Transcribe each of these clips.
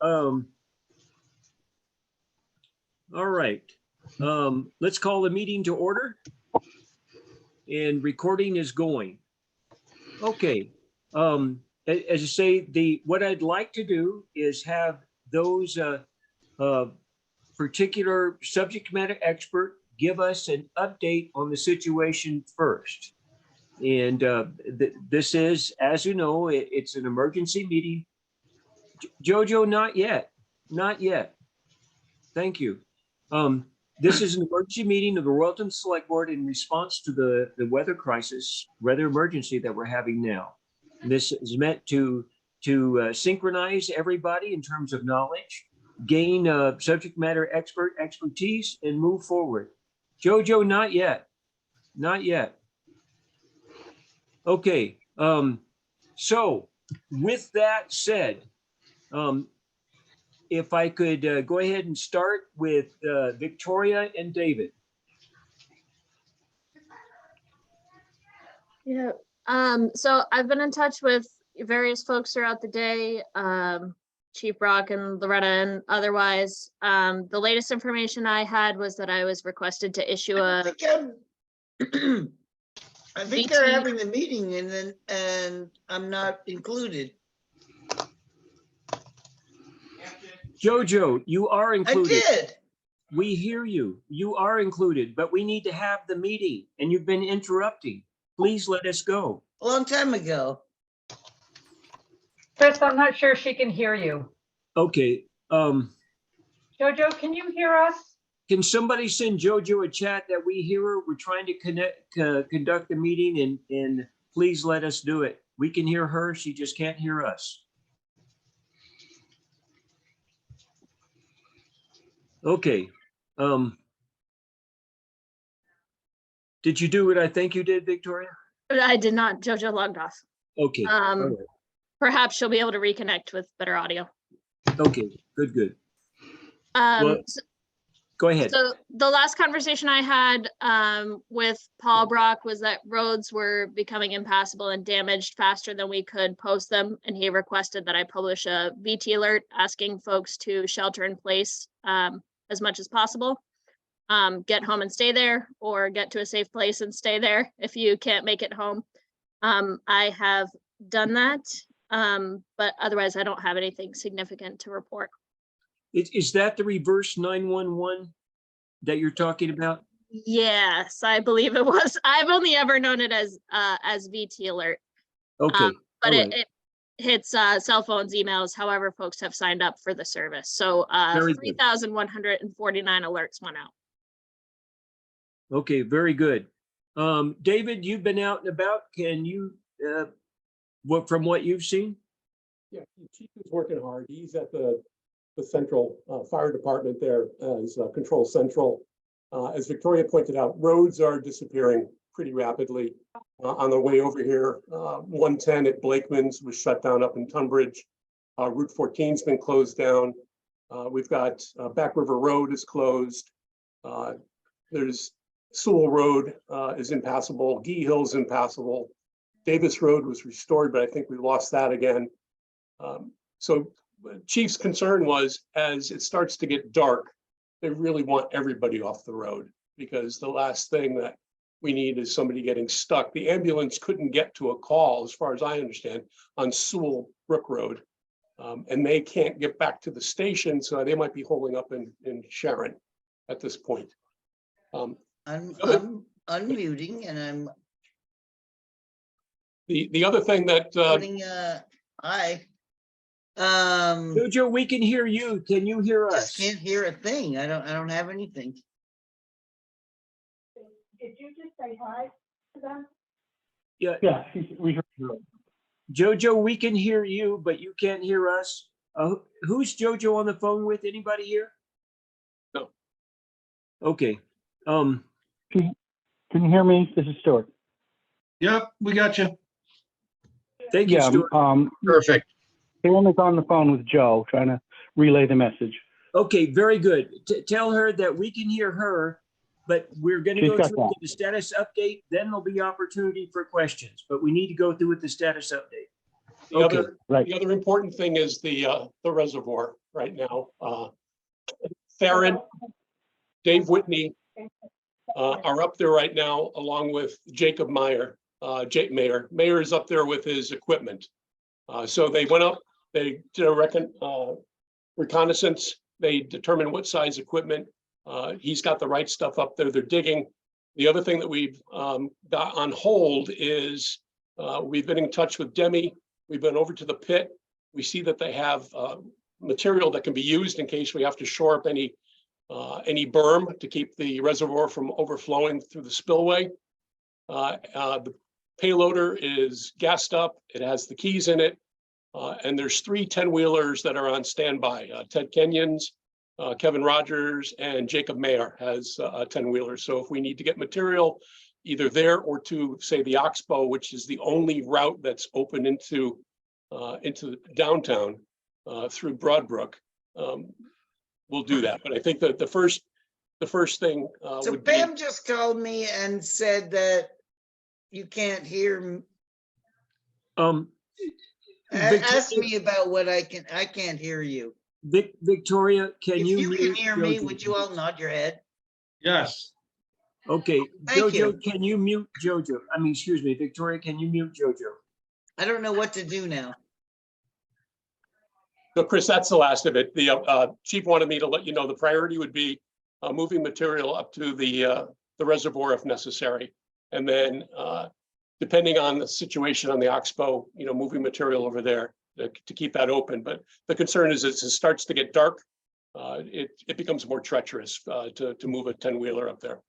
All right. Let's call the meeting to order. And recording is going. Okay. As you say, what I'd like to do is have those particular subject matter expert give us an update on the situation first. And this is, as you know, it's an emergency meeting. Jojo, not yet. Not yet. Thank you. This is an emergency meeting of the Royalton Select Board in response to the weather crisis, weather emergency that we're having now. And this is meant to synchronize everybody in terms of knowledge, gain subject matter expertise, and move forward. Jojo, not yet. Not yet. Okay. So with that said, if I could go ahead and start with Victoria and David. Yeah. So I've been in touch with various folks throughout the day, Chief Brock and Loretta and otherwise. The latest information I had was that I was requested to issue I think they're having the meeting and I'm not included. Jojo, you are included. I did. We hear you. You are included, but we need to have the meeting and you've been interrupting. Please let us go. A long time ago. Chris, I'm not sure she can hear you. Okay. Jojo, can you hear us? Can somebody send Jojo a chat that we hear her? We're trying to conduct the meeting and please let us do it. We can hear her. She just can't hear us. Okay. Did you do what I think you did, Victoria? I did not. Jojo logged off. Okay. All right. Perhaps she'll be able to reconnect with better audio. Okay. Good. Well, go ahead. So the last conversation I had with Paul Brock was that roads were becoming impassable and damaged faster than we could post them. And he requested that I publish a VT alert asking folks to shelter in place as much as possible. Get home and stay there, or get to a safe place and stay there if you can't make it home. I have done that, but otherwise I don't have anything significant to report. Is that the reverse 911 that you're talking about? Yes, I believe it was. I've only ever known it as VT alert. Okay. But it hits cell phones, emails, however folks have signed up for the service. So 3,149 alerts went out. Okay, very good. David, you've been out and about. Can you, from what you've seen? Yeah, the chief is working hard. He's at the central fire department there as Control Central. As Victoria pointed out, roads are disappearing pretty rapidly. On the way over here, 110 at Blakeman's was shut down up in Tunbridge. Route 14's been closed down. We've got Back River Road is closed. There's Sewell Road is impassable. Gee Hill's impassable. Davis Road was restored, but I think we lost that again. So Chief's concern was, as it starts to get dark, they really want everybody off the road, because the last thing that we need is somebody getting stuck. The ambulance couldn't get to a call, as far as I understand, on Sewell Brook Road. And they can't get back to the station, so they might be holding up in Sharon at this point. I'm unmuting and I'm the other thing that putting hi. Jojo, we can hear you. Can you hear us? Just can't hear a thing. I don't have anything. Did you just say hi to them? Yeah, we heard you. Jojo, we can hear you, but you can't hear us. Who's Jojo on the phone with? Anybody here? No. Okay. Can you hear me? This is Stuart. Yep, we got you. Thank you, Stuart. Perfect. Pam is on the phone with Joe, trying to relay the message. Okay, very good. Tell her that we can hear her, but we're going to She's go got through that. the status update. Then there'll be opportunity for questions, but we need to go through with the status update. The other important thing is the reservoir, right now. Theron, Dave Whitney are up there right now, along with Jacob Meyer. Jake Mayer. Mayer is up there with his equipment. So they went up, they did a reconnaissance. They determined what size equipment. He's got the right stuff up there. They're digging. The other thing that we've got on hold is we've been in touch with Demi. We've been over to the pit. We see that they have material that can be used in case we have to shore up any berm to keep the reservoir from overflowing through the spillway. The payloader is gassed up. It has the keys in it. And there's 3 10-wheelers that are on standby. Ted Kenyon's, Kevin Rogers, and Jacob Mayer has a 10-wheeler. So if we need to get material either there or to, say, the Oxbow, which is the only route that's open into downtown through Broadbrook, we'll do that. But I think that the first thing So would be, Pam just called me and said that you can't hear, asked me about what I can't hear you. Victoria, can If you you can mute hear me, Jojo, would you all nod your head? Yes. Okay, Thank you. Jojo, can you mute Jojo? I mean, excuse me, Victoria, can you mute Jojo? I don't know what to do now. so Chris, that's the last of it. The chief wanted me to let you know the priority would be moving material up to the reservoir if necessary. And then depending on the situation on the Oxbow, moving material over there to keep that open. But the concern is as it starts to get dark, it becomes more treacherous to move a 10-wheeler up there.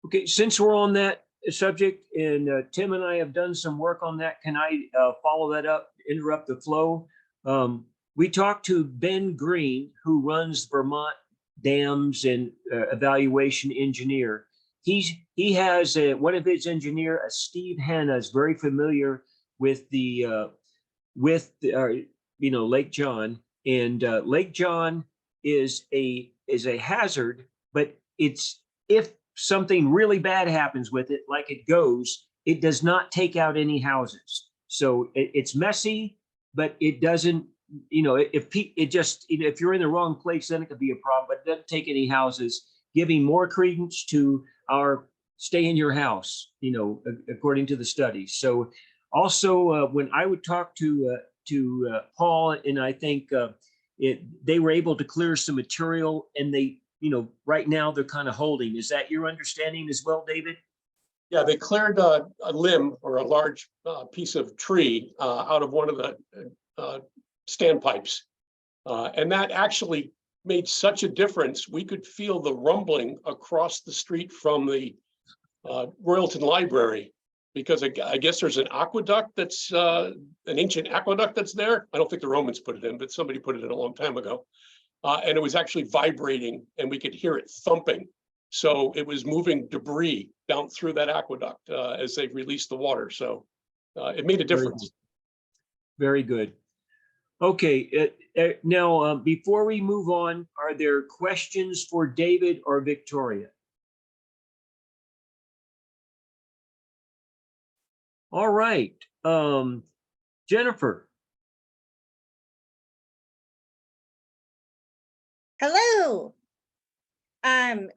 Okay, since we're on that subject and Tim and I have done some work on that, can I follow that up, interrupt the flow? We talked to Ben Green, who runs Vermont Dams and evaluation engineer. He has one of his engineer, Steve Hanna, is very familiar with Lake John, and Lake John is a hazard, but it's if something really bad happens with it, like it goes, it does not take out any houses. So it's messy, but it doesn't, if you're in the wrong place, then it could be a problem, but it doesn't take any houses, giving more credence to our stay in your house, according to the studies. So also when I would talk to Paul, and I think they were able to clear some material, and they, right now they're kind of holding. Is that your understanding as well, David? Yeah, they cleared a limb or a large piece of tree out of one of the standpipes. And that actually made such a difference. We could feel the rumbling across the street from the Royalton Library, because I guess there's an aqueduct that's an ancient aqueduct that's there. I don't think the Romans put it in, but somebody put it in a long time ago. And it was actually vibrating, and we could hear it thumping. So it was moving debris down through that aqueduct as they released the water. So it made a difference. Very good. Okay, now before we move on, are there questions for David or Victoria? All right, Jennifer. Hello.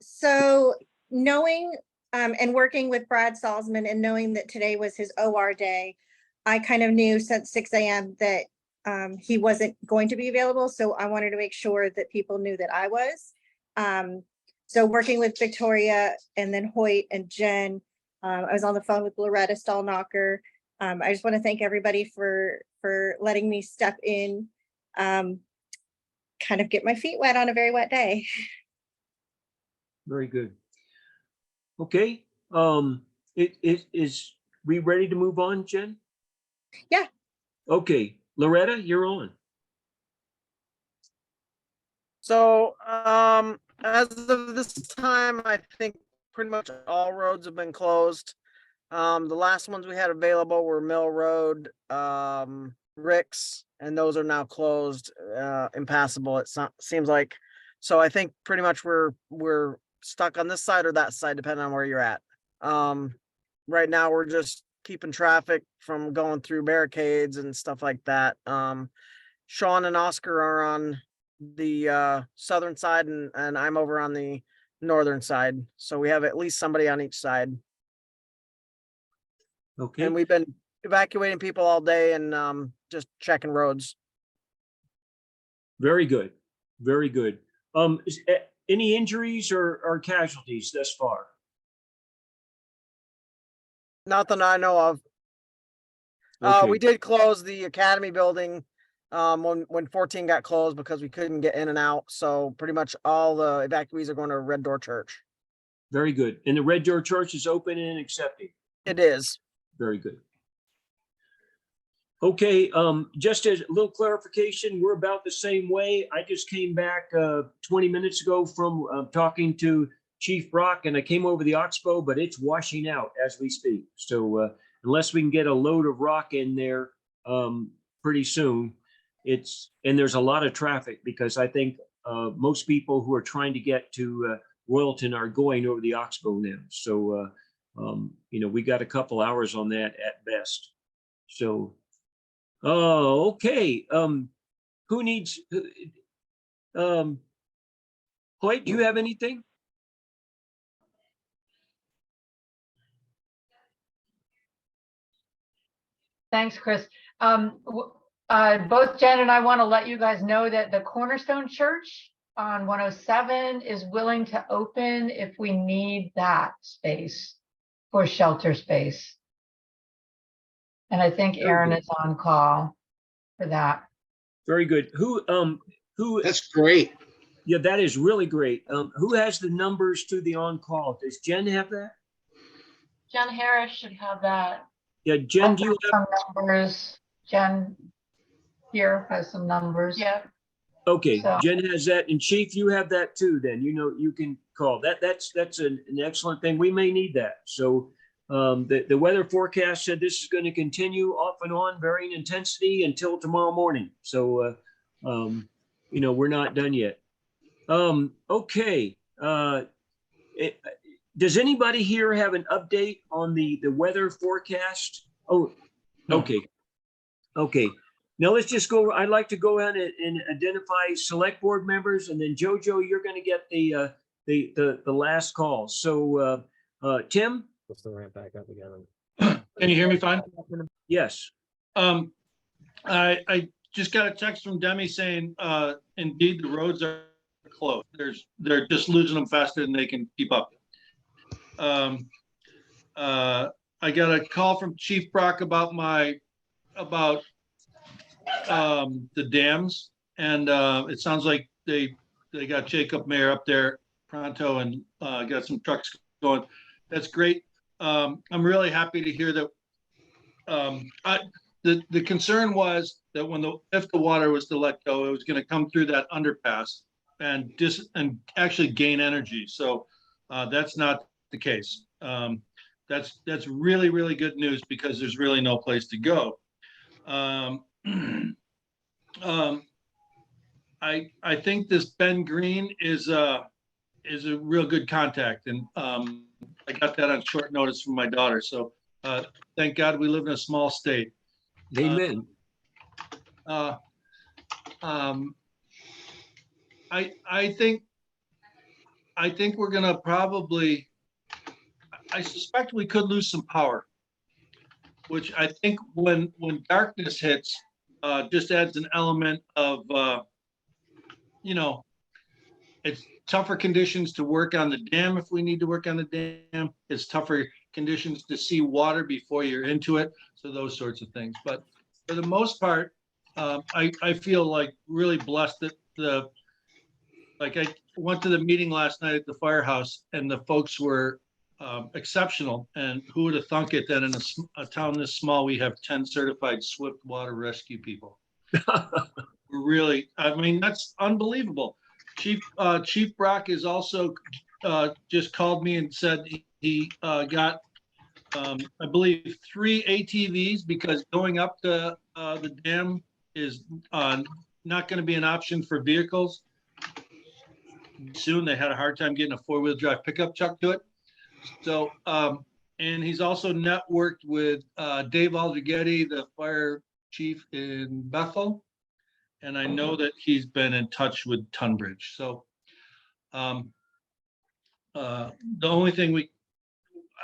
So knowing and working with Brad Salzman and knowing that today was his OR day, I kind of knew since 6 a.m. that he wasn't going to be available. So I wanted to make sure that people knew that I was. So working with Victoria and then Hoyt and Jen, I was on the phone with Loretta Stallknocker. I just want to thank everybody for letting me step in, kind of get my feet wet on a very wet day. Very good. Okay, is we ready to move on, Jen? Yeah. Okay, Loretta, you're on. So, as of this time, I think pretty much all roads have been closed. The last ones we had available were Mill Road, Ricks, and those are now closed, impassable, it seems like. So I think pretty much we're stuck on this side or that side, depending on where you're at. Right now, we're just keeping traffic from going through barricades and stuff like that. Sean and Oscar are on the southern side and I'm over on the northern side. So we have at least somebody on each side. Okay, And we've been evacuating people all day and just checking roads. very good, very good. Any injuries or casualties thus far? Nothing I know of. Okay. We did close the academy building when 14 got closed because we couldn't get in and out. So pretty much all the evacuees are going to Red Door Church. Very good. And the Red Door Church is open and accepting. It is. Very good. Okay, just as a little clarification, we're about the same way. I just came back 20 minutes ago from talking to Chief Brock, and I came over the Oxbow, but it's washing out as we speak. So unless we can get a load of rock in there pretty soon, and there's a lot of traffic because I think most people who are trying to get to Royalton are going over the Oxbow now. So, we got a couple hours on that at best. So, oh, okay. Who needs, Hoyt, do you have anything? Thanks, Chris. Both Jen and I want to let you guys know that the Cornerstone Church on 107 is willing to open if we need that space for shelter space. And I think Aaron is on call for that. Very good. Who, That's great. yeah, that is really great. Who has the numbers to the on-call? Does Jen have that? Jen Harris should have that. Yeah, Jen, do you have? Some numbers. Jen here has some numbers. Yeah. Okay, So- Jen has that, and Chief, you have that too, then, you can call. That's an excellent thing. We may need that. So the weather forecast said this is going to continue off and on, varying intensity until tomorrow morning. So, we're not done yet. Okay. Does anybody here have an update on the weather forecast? Oh, okay. Okay. Now let's just go. I'd like to go ahead and identify select board members, and then Jojo, you're going to get the last call. So Tim? Let's ramp back up again. Can you hear me fine? Yes. I just got a text from Demi saying, indeed, the roads are closed. They're just losing them faster than they can keep up. I got a call from Chief Brock about the dams, and it sounds like they got Jacob Mayer up there pronto and got some trucks going. That's great. I'm really happy to hear that. The concern was that if the water was to let go, it was going to come through that underpass and actually gain energy. So that's not the case. That's really, really good news because there's really no place to go. I think this Ben Green is a real good contact, and I got that on short notice from my daughter. So thank God we live in a small state. Amen. I think we're gonna probably. I suspect we could lose some power, which I think when darkness hits, just adds an element of, it's tougher conditions to work on the dam if we need to work on the dam. It's tougher conditions to see water before you're into it. So those sorts of things. But for the most part, I feel like really blessed that I went to the meeting last night at the firehouse and the folks were exceptional. And who would have thunk it that in a town this small, we have 10 certified swift water rescue people. Really, I mean, that's unbelievable. Chief Brock is also just called me and said he got, I believe, 3 ATVs because going up the dam is not going to be an option for vehicles. Soon they had a hard time getting a 4-wheel drive pickup truck to it. So, and he's also networked with Dave Aldrighetti, the fire chief in Bethel. And I know that he's been in touch with Tunbridge, so. The only thing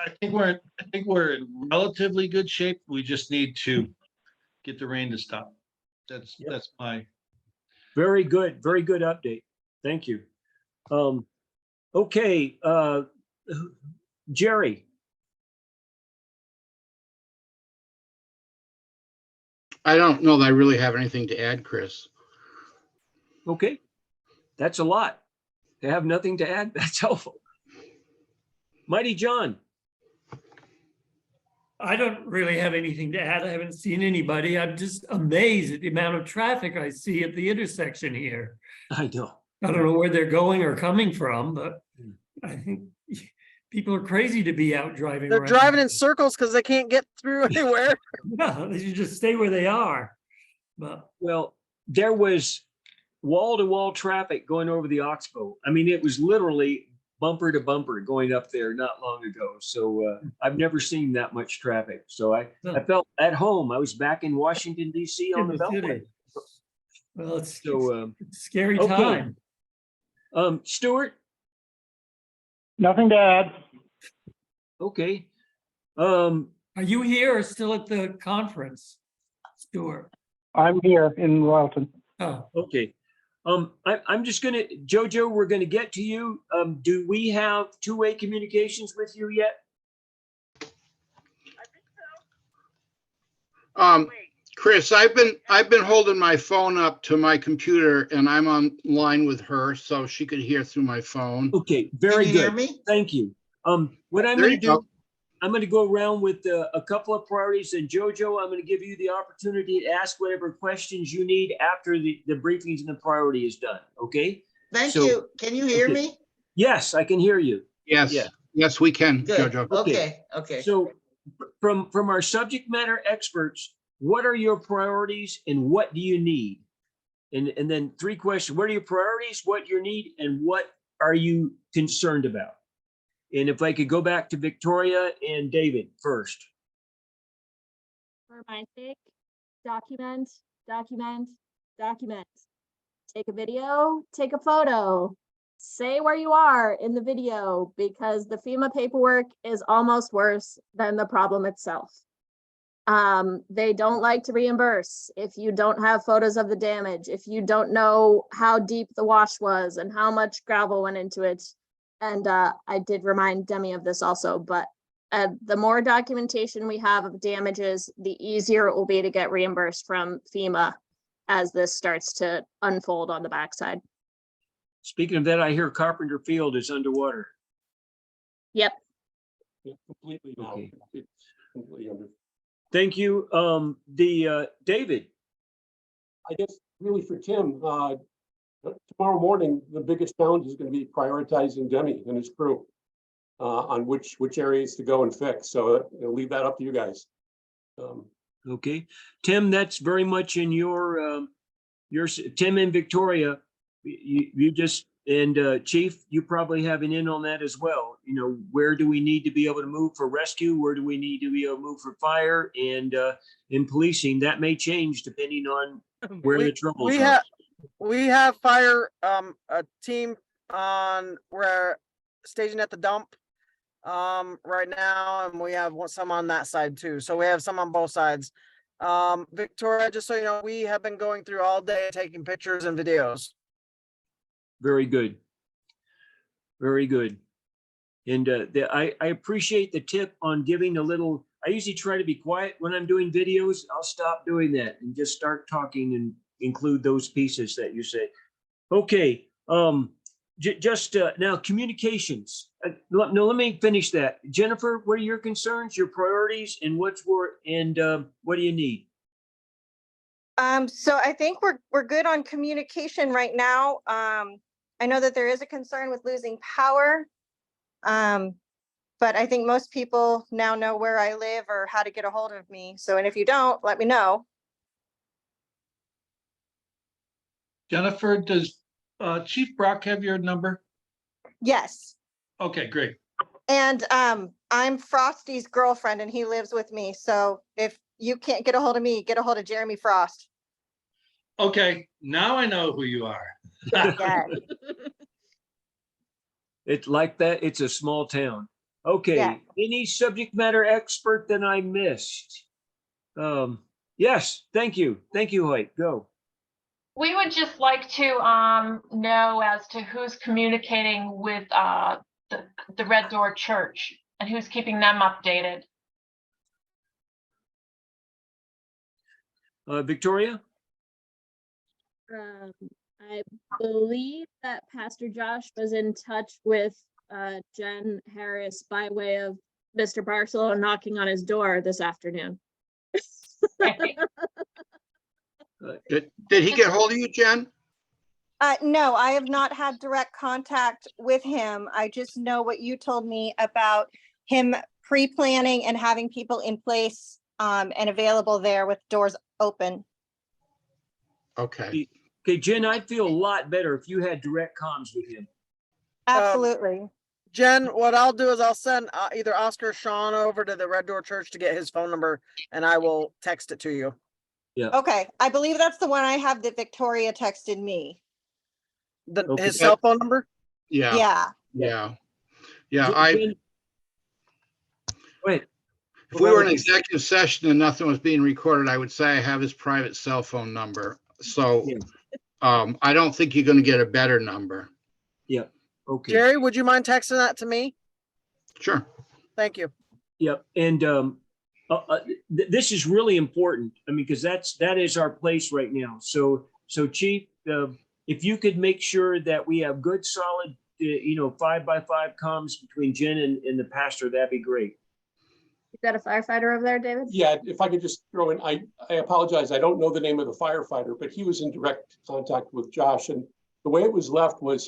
I think we're in relatively good shape. We just need to get the rain to stop. Yep. That's my, Very good update. Thank you. Okay, Jerry. I don't know that I really have anything to add, Chris. Okay, that's a lot. To have nothing to add, that's helpful. Mighty John. I don't really have anything to add. I haven't seen anybody. I'm just amazed at the amount of traffic I see at the intersection here. I know. I don't know where they're going or coming from, but I think people are crazy to be out driving They're around. driving in circles because they can't get through anywhere. Yeah, they should just stay where they are. But Well, there was wall-to-wall traffic going over the Oxbow. I mean, it was literally bumper to bumper going up there not long ago. So I've never seen that much traffic. So I felt at home. I was back in Washington, D.C. on in the the Beltway. city. Well, it's So, it's a scary okay. time. Stuart, Nothing to add. okay. Are you here or still at the conference, Stuart? I'm here in Royalton. Oh, Okay. I'm just gonna, Jojo, we're gonna get to you. Do we have two-way communications with you yet? Chris, I've been holding my phone up to my computer and I'm online with her so she could hear through my phone. Okay, very Can you hear good. me? Thank you. What I'm There gonna you go. do, I'm gonna go around with a couple of priorities, and Jojo, I'm gonna give you the opportunity to ask whatever questions you need after the briefings and the priority is done, okay? Thank So- you. Can you hear okay. me? Yes, I can hear you. Yes, Yeah. yes, we can, Good. Jojo. Okay. So from our subject matter experts, what are your priorities and what do you need? And then three questions: what are your priorities, what you need, and what are you concerned about? And if I could go back to Victoria and David first. For my sake, document, document, document. Take a video, take a photo. Say where you are in the video because the FEMA paperwork is almost worse than the problem itself. They don't like to reimburse if you don't have photos of the damage, if you don't know how deep the wash was and how much gravel went into it. And I did remind Demi of this also, but the more documentation we have of damages, the easier it will be to get reimbursed from FEMA as this starts to unfold on the backside. Speaking of that, I hear Carpenter Field is underwater. Yep. Yeah, completely now. Okay. It's completely under. Thank you. David. I guess really for Tim, tomorrow morning, the biggest challenge is going to be prioritizing Demi and his crew on which areas to go and fix. So I'll leave that up to you guys. Okay, Tim, that's very much in your Tim and Victoria. You just, and Chief, you probably have an in on that as well. You know, where do we need to be able to move for rescue? Where do we need to be able to move for fire? And in policing, that may change depending on where the troubles are. We have fire, a team we're staging at the dump right now, and we have some on that side too. So we have some on both sides. Victoria, just so you know, we have been going through all day taking pictures and videos. Very good. Very good. And I appreciate the tip on giving a little. I usually try to be quiet when I'm doing videos. I'll stop doing that and just start talking and include those pieces that you say. Okay. Just now, communications. No, let me finish that. Jennifer, what are your concerns, your priorities, and what do you need? So I think we're good on communication right now. I know that there is a concern with losing power. But I think most people now know where I live or how to get a hold of me. So, and if you don't, let me know. Jennifer, does Chief Brock have your number? Yes. Okay, great. And I'm Frosty's girlfriend and he lives with me. So if you can't get a hold of me, get a hold of Jeremy Frost. Okay, now I know who you are. Yes, It's like that. It's a small town. Okay, Yeah. any subject matter expert that I missed? Yes, thank you. Thank you, Hoyt. Go. We would just like to know as to who's communicating with the Red Door Church and who's keeping them updated. Victoria? I believe that Pastor Josh was in touch with Jen Harris by way of Mr. Barcelo knocking on his door this afternoon. Did he get hold of you, Jen? no, I have not had direct contact with him. I just know what you told me about him pre-planning and having people in place and available there with doors open. Okay. Okay, Jen, I'd feel a lot better if you had direct comms with him. Absolutely. Jen, what I'll do is I'll send either Oscar or Sean over to the Red Door Church to get his phone number, and I will text it to you. Yeah. Okay, I believe that's the one I have that Victoria texted me. Okay. His cell phone number? Yeah, Yeah. yeah. Yeah, Jen- Wait. if we were in executive session and nothing was being recorded, I would say I have his private cell phone number. So Yeah. I don't think you're gonna get a better number. Yeah. Okay. Jerry, would you mind texting that to me? Sure. Thank you. Yep. And this is really important. I mean, because that is our place right now. So Chief, if you could make sure that we have good, solid, 5x5 comms between Jen and the pastor, that'd be great. You got a firefighter over there, David? Yeah, if I could just throw in, I apologize, I don't know the name of the firefighter, but he was in direct contact with Josh, and the way it was left was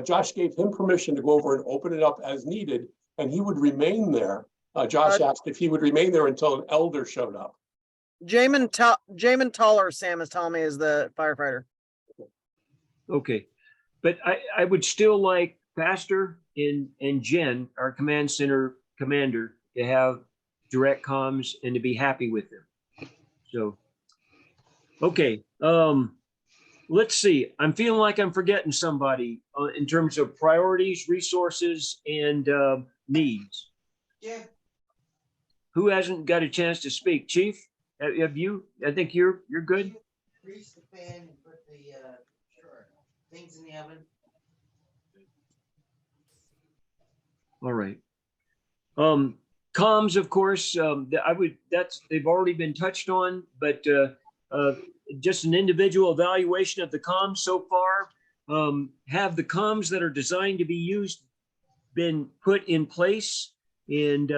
Josh gave him permission to go over and open it up as needed, and he would remain there. Josh asked if he would remain there until an elder showed up. Jamin Toller, Sam is telling me, is the firefighter. Okay. But I would still like Pastor and Jen, our command center commander, to have direct comms and to be happy with them. So, okay. Let's see. I'm feeling like I'm forgetting somebody in terms of priorities, resources, and needs. Yeah. Who hasn't got a chance to speak? Chief, have you? I think you're good. Grease the pan and put the things in the oven. All right. Comms, of course, they've already been touched on, but just an individual evaluation of the comms so far. Have the comms that are designed to be used been put in place, and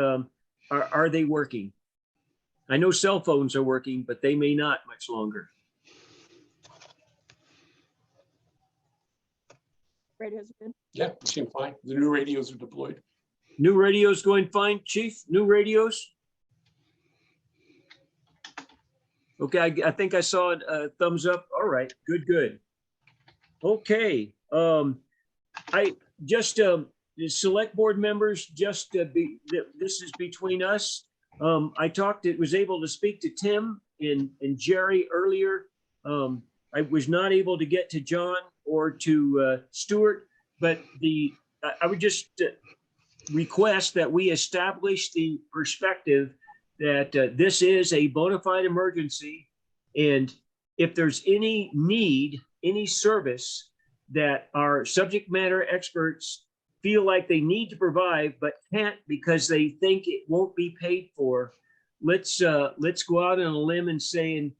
are they working? I know cell phones are working, but they may not much longer. Radios are good. Yeah, they seem fine. The new radios are deployed. New radios going fine, Chief? New radios? Okay, I think I saw a thumbs up. All right, good. Okay, I just the select board members. This is between us. Was able to speak to Tim and Jerry earlier. I was not able to get to John or to Stuart, but I would just request that we establish the perspective that this is a bona fide emergency, and if there's any need, any service that our subject matter experts feel like they need to provide but can't because they think it won't be paid for, let's go out on a limb and say, and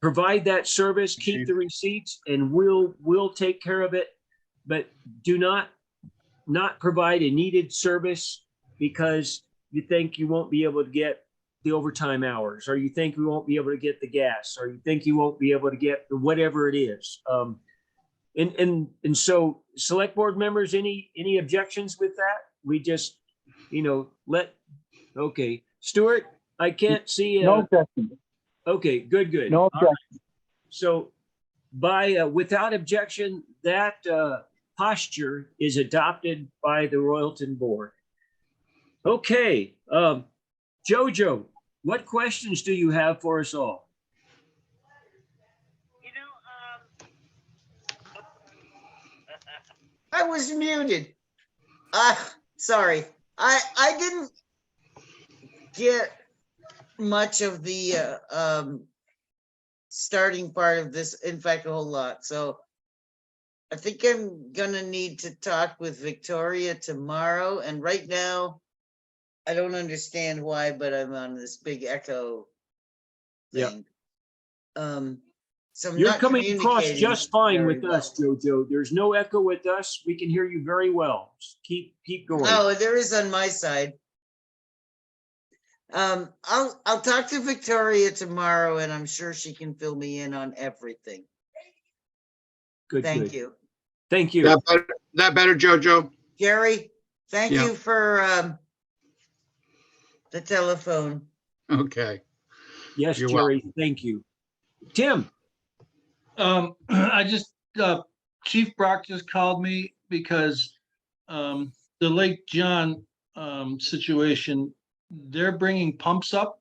provide that service, keep the receipts, and we'll take care of it, but do not provide a needed service because you think you won't be able to get the overtime hours, or you think you won't be able to get the gas, or you think you won't be able to get whatever it is. And so select board members, any objections with that? We just, okay. Stuart, I can't see. No objection. Okay, good. No objection. Right. So without objection, that posture is adopted by the Royalton board. Okay, Jojo, what questions do you have for us all? was muted. Sorry. I didn't get much of the starting part of this, in fact, a whole lot. So I think I'm gonna need to talk with Victoria tomorrow. And right now, I don't understand why, but I'm on this big echo Yeah. thing. So I'm You're not coming across communicating just fine very with us, well. Jojo. There's no echo with us. We can hear you very well. Just keep going. Oh, there is on my side. I'll talk to Victoria tomorrow, and I'm sure she can fill me in on everything. Good, Thank good. you. Thank you. That better, Jojo? Jerry, thank Yeah. you for the telephone. Okay. Yes, You're Jerry, thank you. Tim, I just, Chief Brock just called me because the Lake John situation, they're bringing pumps up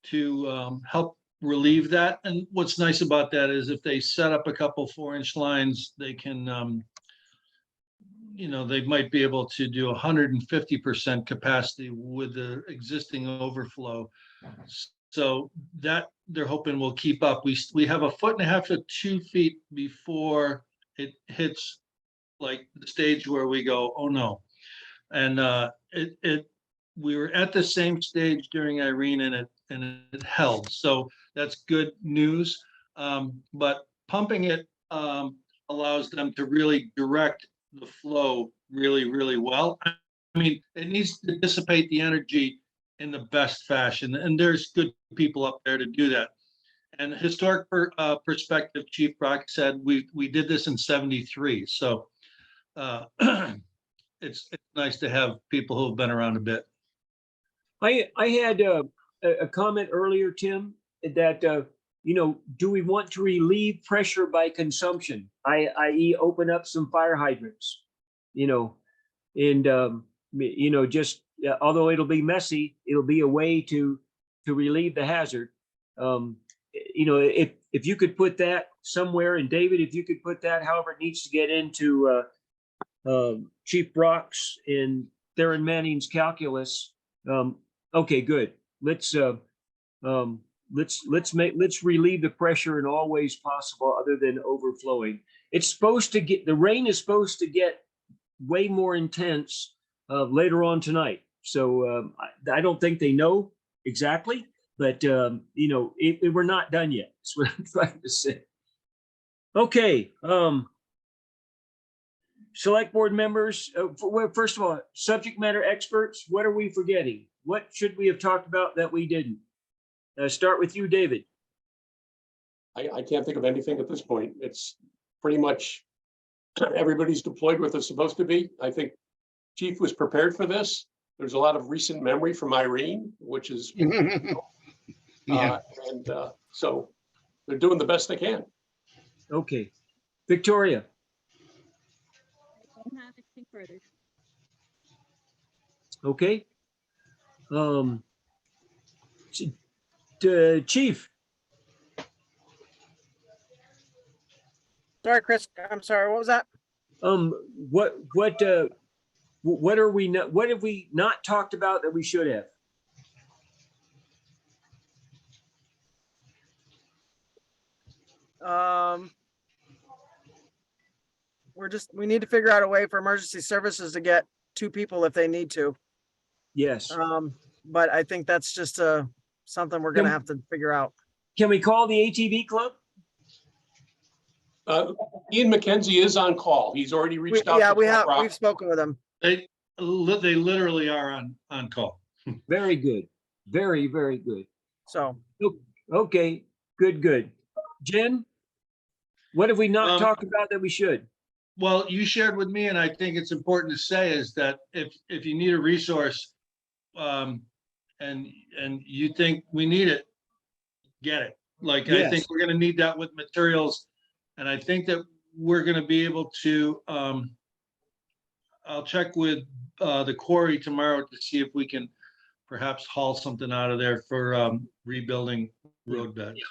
to help relieve that. And what's nice about that is if they set up a couple 4-inch lines, they can, they might be able to do 150% capacity with the existing overflow. So that they're hoping will keep up. We have 1.5 to 2 feet before it hits like the stage where we go, oh no. And we were at the same stage during Irene and it held. So that's good news. But pumping it allows them to really direct the flow really, really well. I mean, it needs to dissipate the energy in the best fashion, and there's good people up there to do that. And historic perspective, Chief Brock said we did this in '73, so it's nice to have people who have been around a bit. I had a comment earlier, Tim, that do we want to relieve pressure by consumption, i.e., open up some fire hydrants, and just although it'll be messy, it'll be a way to relieve the hazard. If you could put that somewhere, and David, if you could put that, however it needs to get into Chief Brock's and Theron Manning's calculus. Okay, good. Let's relieve the pressure in all ways possible other than overflowing. The rain is supposed to get way more intense later on tonight. So I don't think they know exactly, but we're not done yet. That's what I'm trying to say. Okay. Select board members, first of all, subject matter experts, what are we forgetting? What should we have talked about that we didn't? Start with you, David. I can't think of anything at this point. It's pretty much everybody's deployed where they're supposed to be. I think Chief was prepared for this. There's a lot of recent memory from Irene, which is, Yeah. So they're doing the best they can. Okay. Victoria. I don't have anything further. Okay. Chief. Sorry, Chris, I'm sorry, what was that? What have we not talked about that we should have? We need to figure out a way for emergency services to get 2 people if they need to. Yes. But I think that's just something we're gonna have to figure out. Can we call the ATV club? Ian McKenzie is on call. He's already reached out. Yeah, to Brock. we've spoken with him. They literally are on call. Very good. Very, very good. So. Okay, good. Jen, what have we not talked about that we should? Well, you shared with me, and I think it's important to say is that if you need a resource, and you think we need it, get it. Like, Yes. I think we're gonna need that with materials, and I think that we're gonna be able to, I'll check with the quarry tomorrow to see if we can perhaps haul something out of there for rebuilding road beds.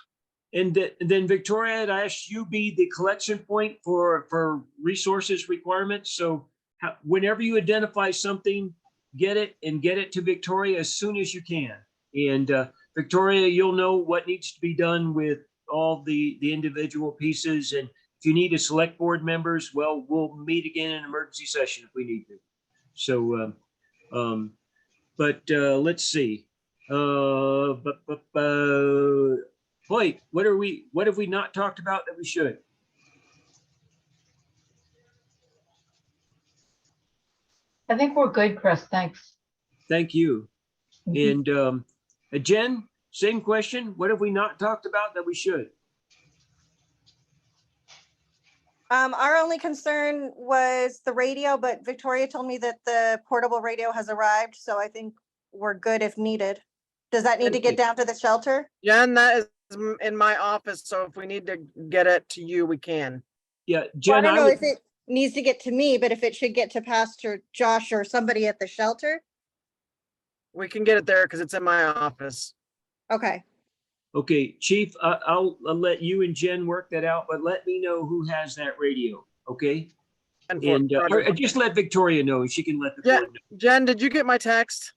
And then Victoria, I'd ask you be the collection point for resources requirements. So whenever you identify something, get it to Victoria as soon as you can. And Victoria, you'll know what needs to be done with all the individual pieces. And if you need a select board members, well, we'll meet again in an emergency session if we need to. So, let's see. Boy, what have we not talked about that we should? I think we're good, Chris. Thanks. Thank you. And Jen, same question. What have we not talked about that we should? Our only concern was the radio, but Victoria told me that the portable radio has arrived, so I think we're good if needed. Does that need to get down to the shelter? Jen, that is in my office, so if we need to get it to you, we can. Yeah, Well, I Jen, don't know if it needs to get to me, but if it should get to Pastor Josh or somebody at the shelter. We can get it there because it's in my office. Okay. okay, Chief, I'll let you and Jen work that out, but let me know who has that radio, okay? And or just let Victoria know, and she can let the Yeah. board know. Jen, did you get my text?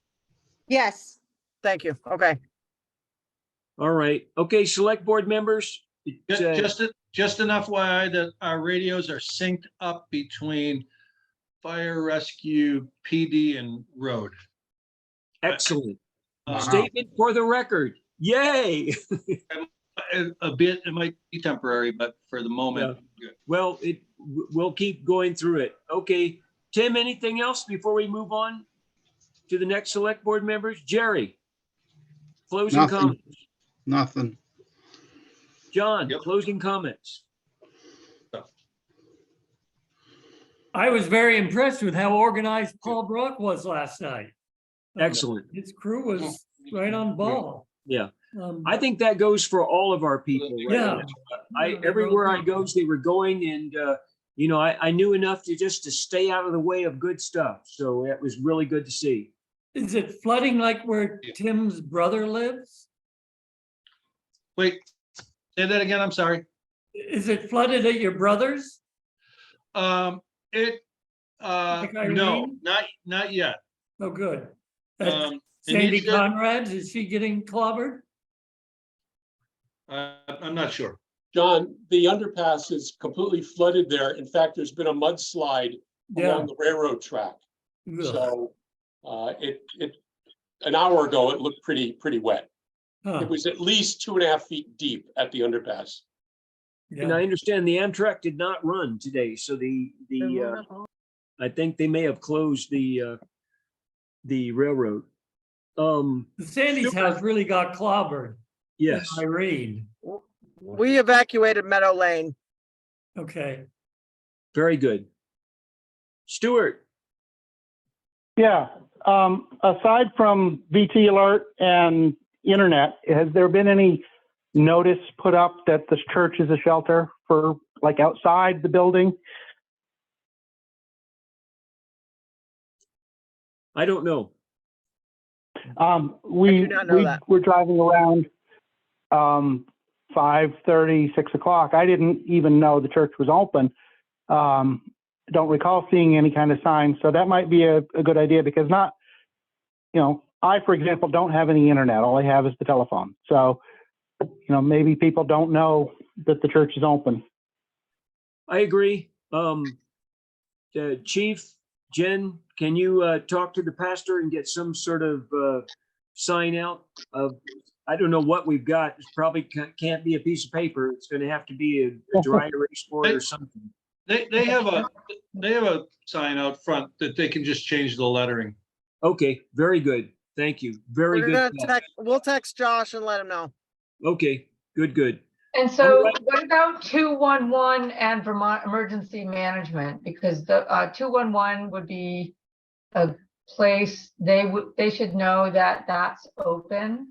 Yes. Thank you. Okay. All right. Okay, select board members. Just enough FYI that our radios are synced up between fire rescue, PD, and road. Excellent. Wow. Statement for the record. Yay. A bit, it might be temporary, but for the moment, good. Well, we'll keep going through it. Okay, Tim, anything else before we move on to the next select board members? Jerry, closing Nothing. comments. Nothing. John, Yep. closing comments. I was very impressed with how organized Paul Brock was last night. Excellent. His crew was right on ball. Yeah, I think that goes for all of our people. Right Yeah. now. Everywhere I go, they were going, and you know, I knew enough to stay out of the way of good stuff. So it was really good to see. Is it flooding like where Tim's brother lives? Wait, say that again, I'm sorry. Is it flooded at your brother's? No, Irene? not yet. Oh, good. It Sandy needs to- Conrad's, is she getting clobbered? I'm not sure. John, the underpass is completely flooded there. In fact, there's been a mudslide Yeah. along the railroad track. Ugh. So an hour ago, it looked pretty wet. Huh. It was at least 2.5 feet deep at the underpass. And Yeah. I understand the Amtrak did not run today, so I think they may have closed the railroad. The Sandy's house really got clobbered. Yes. Irene. We evacuated Meadow Lane. Okay. Very good. Stuart, Yeah, aside from VT alert and internet, has there been any notice put up that this church is a shelter for like outside the building? I don't know. We do not know that. were driving around 5:30, 6 o'clock. I didn't even know the church was open. Don't recall seeing any kind of sign. So that might be a good idea because I, for example, don't have any internet. All I have is the telephone. So, maybe people don't know that the church is open. I agree. Chief, Jen, can you talk to the pastor and get some sort of sign out of, I don't know what we've got. It probably can't be a piece of paper. It's going to have to be a dry erase board or something. They have a sign out front that they can just change the lettering. Okay, very good. Thank you. Very good. We'll text Josh and let him know. Okay, good. And so All right. what about 211 and Vermont Emergency Management? Because the 211 would be a place they should know that that's open.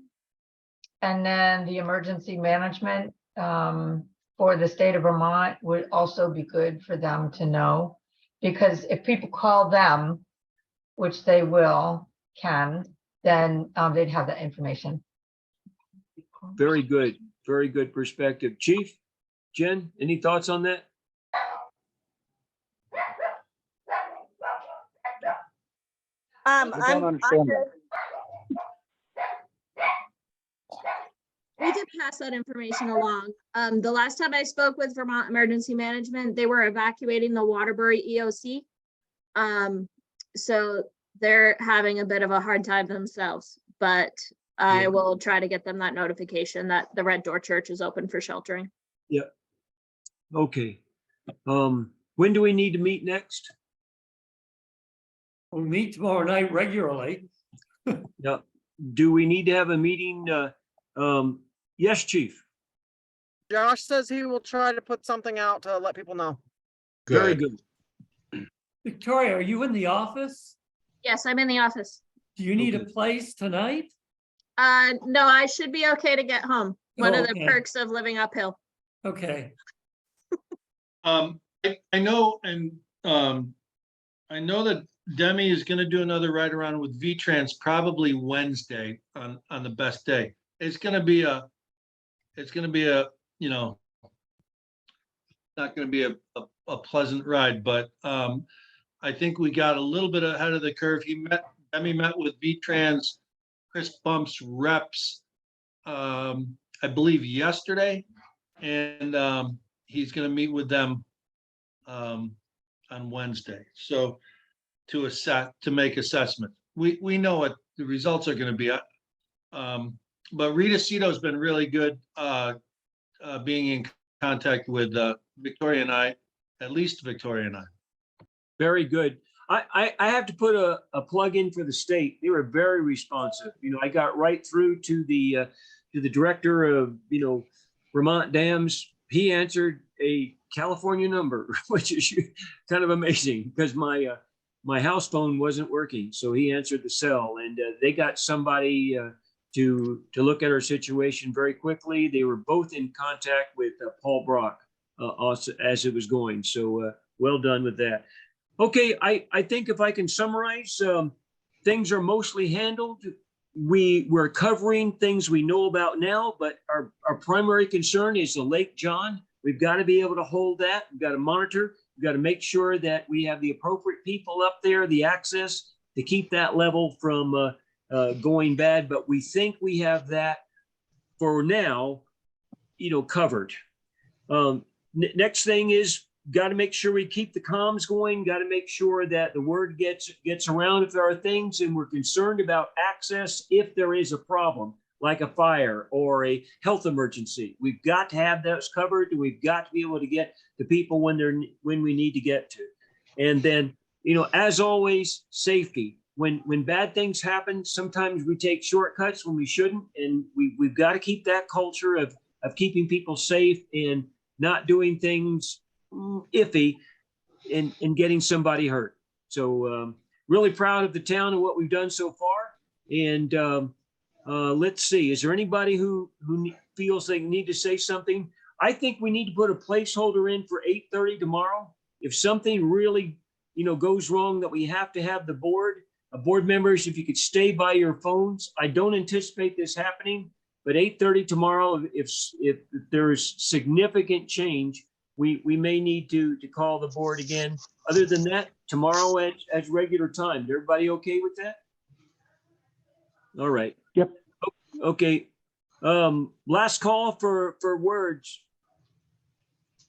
And then the emergency management for the state of Vermont would also be good for them to know. Because if people call them, which they can, then they'd have that information. Very good. very good perspective. Chief, Jen, any thoughts on that? I don't understand that. We did pass that information along. The last time I spoke with Vermont Emergency Management, they were evacuating the Waterbury EOC. So they're having a bit of a hard time themselves, but I Yeah. will try to get them that notification that the Red Door Church is open for sheltering. Okay. When do we need to meet next? We'll meet tomorrow night regularly. Yeah. Do we need to have a meeting? Yes, Chief. Josh says he will try to put something out to let people know. Very good. Victoria, are you in the office? Yes, I'm in the office. Do you need a Okay. place tonight? No, I should be okay to get home. One of the Okay. perks of living uphill. Okay. I know, and I know that Demi is gonna do another ride around with V-Trans probably Wednesday on the best day. It's gonna be a, you know, not gonna be a pleasant ride, but I think we got a little bit ahead of the curve. Demi met with V-Trans, Chris Bump's reps, I believe yesterday, and he's gonna meet with them on Wednesday. So to make assessment. We know what the results are gonna be. But Rita Cito's been really good being in contact with Victoria and I, at least Victoria and I. Very good. I have to put a plug in for the state. They were very responsive. You know, I got right through to the director of, Vermont Dams. He answered a California number, which is kind of amazing because my house phone wasn't working. So he answered the cell, and they got somebody to look at our situation very quickly. They were both in contact with Paul Brock also as it was going. So well done with that. Okay, I think if I can summarize, things are mostly handled. We're covering things we know about now, but our primary concern is the Lake John. We've got to be able to hold that. We've got to monitor. We've got to make sure that we have the appropriate people up there, the access to keep that level from going bad. But we think we have that for now, covered. Next thing is got to make sure we keep the comms going. Got to make sure that the word gets around if there are things, and we're concerned about access if there is a problem, like a fire or a health emergency. We've got to have those covered, and we've got to be able to get to people when we need to get to. And then, as always, safety. When bad things happen, sometimes we take shortcuts when we shouldn't, and we've got to keep that culture of keeping people safe and not doing things iffy and getting somebody hurt. So really proud of the town and what we've done so far. And let's see, is there anybody who feels they need to say something? I think we need to put a placeholder in for 8:30 tomorrow. If something really, goes wrong that we have to have the board members, if you could stay by your phones. I don't anticipate this happening, but 8:30 tomorrow, if there's significant change, we may need to call the board again. Other than that, tomorrow at regular time. Everybody okay with that? All right. Yep. Okay. Last call for words.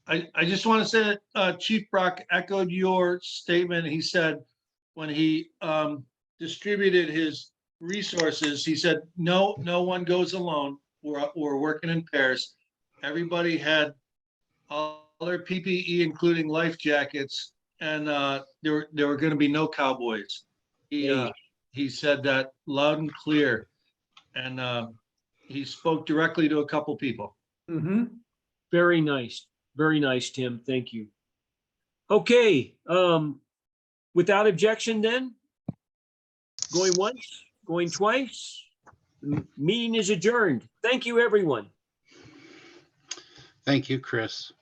I just want to say that Chief Brock echoed your statement. He said when he distributed his resources, he said, no one goes alone. We're working in pairs. Everybody had all their PPE, including life jackets, and there were going to be no cowboys. He said that loud and clear, and he spoke directly to a couple people. Mm-hmm. Very nice, Tim. Thank you. Okay. Without objection, then going once, going twice. The meeting is adjourned. Thank you, everyone. Thank you, Chris.